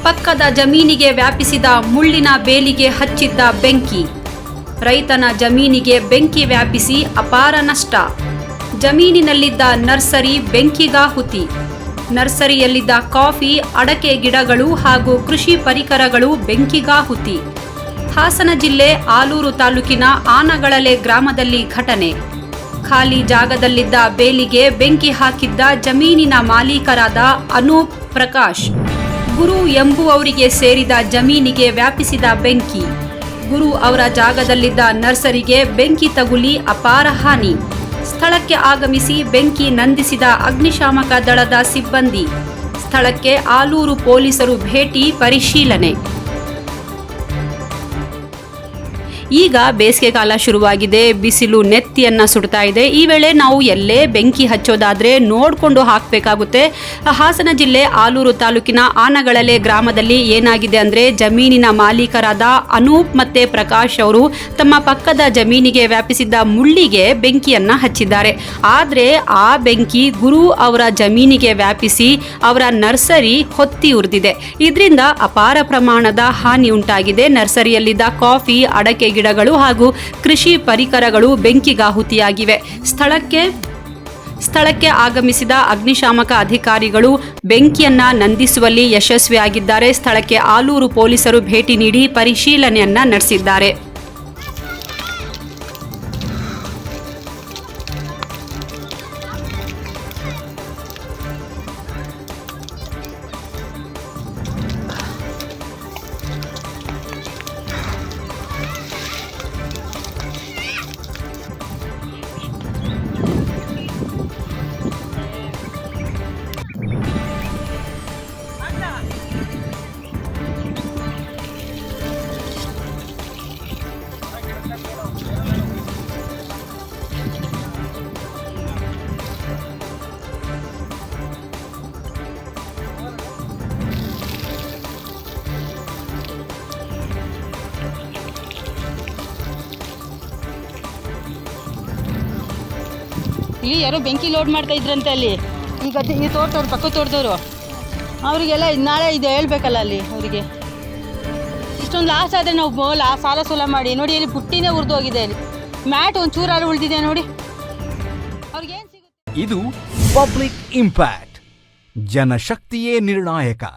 ಪಕ್ಕದ ಜಮೀನಿಗೆ ವ್ಯಾಪಿಸಿದ ಮುಳ್ಳಿನ ಬೇಲಿಗೆ ಹಚ್ಚಿದ್ದ ಬೆಂಕಿ. ರೈತನ ಜಮೀನಿಗೆ ಬೆಂಕಿ ವ್ಯಾಪಿಸಿ ಅಪಾರ ನಷ್ಟ. ಜಮೀನಿನಲ್ಲಿದ್ದ ನರ್ಸರಿ ಬೆಂಕಿಗಾಹುತಿ. ನರ್ಸರಿಯಲ್ಲಿದ್ದ ಕಾಫಿ, ಅಡಕೆ ಗಿಡಗಳು ಹಾಗೂ ಕೃಷಿ ಪರಿಕರಗಳು ಬೆಂಕಿಗಾಹುತಿ. ಹಾಸನ ಜಿಲ್ಲೆ ಆಲೂರು ತಾಲೂಕಿನ ಆನಗಳಲೆ ಗ್ರಾಮದಲ್ಲಿ ಘಟನೆ. ಖಾಲಿ ಜಾಗದಲ್ಲಿದ್ದ ಬೇಲಿಗೆ ಬೆಂಕಿ ಹಾಕಿದ್ದ ಜಮೀನಿನ ಮಾಲೀಕರಾದ ಅನೂಪ್, ಪ್ರಕಾಶ್, ಗುರು ಎಂಬುವವರಿಗೆ ಸೇರಿದ ಜಮೀನಿಗೆ ವ್ಯಾಪಿಸಿದ ಬೆಂಕಿ. ಗುರು ಅವರ ಜಾಗದಲ್ಲಿದ್ದ ನರ್ಸರಿಗೆ ಬೆಂಕಿ ತಗುಲಿ ಅಪಾರ ಹಾನಿ. ಸ್ಥಳಕ್ಕೆ ಆಗಮಿಸಿ ಬೆಂಕಿ ನಂದಿಸಿದ ಅಗ್ನಿಶಾಮಕ ದಳದ ಸಿಬ್ಬಂದಿ. ಸ್ಥಳಕ್ಕೆ ಆಲೂರು ಪೊಲೀಸರು ಭೇಟಿ, ಪರಿಶೀಲನೆ. ಈಗ ಬೇಸಿಗೆಕಾಲ ಶುರುವಾಗಿದೆ. ಬಿಸಿಲು ನೆತ್ತಿಯನ್ನು ಸುಡ್ತಾ ಇದೆ. ಈ ವೇಳೆ ನಾವು ಎಲ್ಲೇ ಬೆಂಕಿ ಹಚ್ಚೋದಾದರೆ ನೋಡಿಕೊಂಡು ಹಾಕಬೇಕಾಗುತ್ತೆ. ಹಾಸನ ಜಿಲ್ಲೆ ಆಲೂರು ತಾಲೂಕಿನ ಆನಗಳಲೆ ಗ್ರಾಮದಲ್ಲಿ ಏನಾಗಿದೆ ಅಂದರೆ, ಜಮೀನಿನ ಮಾಲೀಕರಾದ ಅನೂಪ್ ಮತ್ತು ಪ್ರಕಾಶ್ ಅವರು ತಮ್ಮ ಪಕ್ಕದ ಜಮೀನಿಗೆ ವ್ಯಾಪಿಸಿದ್ದ ಮುಳ್ಳಿಗೆ ಬೆಂಕಿಯನ್ನು ಹಚ್ಚಿದ್ದಾರೆ. ಆದರೆ ಆ ಬೆಂಕಿ ಗುರು ಅವರ ಜಮೀನಿಗೆ ವ್ಯಾಪಿಸಿ ಅವರ ನರ್ಸರಿ ಹೊತ್ತಿ ಉರಿದಿದೆ. ಇದರಿಂದ ಅಪಾರ ಪ್ರಮಾಣದ ಹಾನಿ ಉಂಟಾಗಿದೆ. ನರ್ಸರಿಯಲ್ಲಿದ್ದ ಕಾಫಿ, ಅಡಕೆ ಗಿಡಗಳು ಹಾಗೂ ಕೃಷಿ ಪರಿಕರಗಳು ಬೆಂಕಿಗಾಹುತಿಯಾಗಿವೆ. ಸ್ಥಳಕ್ಕೆ ಆಗಮಿಸಿದ ಅಗ್ನಿಶಾಮಕ ಅಧಿಕಾರಿಗಳು ಬೆಂಕಿಯನ್ನ ನಂದಿಸುವಲ್ಲಿ ಯಶಸ್ವಿಯಾಗಿದ್ದಾರೆ. ಸ್ಥಳಕ್ಕೆ ಆಲೂರು ಪೊಲೀಸರು ಭೇಟಿ ನೀಡಿ ಪರಿಶೀಲನೆಯನ್ನ ನಡೆಸಿದ್ದಾರೆ. ಇಲ್ಲಿ ಯಾರೋ ಬೆಂಕಿ ಲೋಡ್ ಮಾಡ್ತಾ ಇದ್ರಂತೆ ಅಲ್ಲಿ. ಈಗ ಈ ತೋಟದವ್ರು, ಪಕ್ಕ ತೋಟದವರು, ಅವರಿಗೆಲ್ಲ ನಾಳೆ ಇದು ಹೇಳ್ಬೇಕಲ್ಲ ಅಲ್ಲಿ ಅವರಿಗೆ. ಇಷ್ಟೊಂದು ಲಾಸ್ ಆದರೆ ನಾವು ಸಾಲ ಸೂಲ ಮಾಡಿ ನೋಡಿ, ಅಲ್ಲಿ ಪುಟ್ಟಿನೇ ಉರಿದೋಗಿದೆ. ಅಲ್ಲಿ ಮ್ಯಾಟ್ ಒಂದು ಚೂರಾರು ಉಳಿದಿದೆ ನೋಡಿ. ಅವ್ರಿಗೇನು ಸಿಗುತ್ತೆ? ಇದು ಪಬ್ಲಿಕ್ ಇಂಪ್ಯಾಕ್ಟ್. ಜನಶಕ್ತಿಯೇ ನಿರ್ಣಾಯಕ.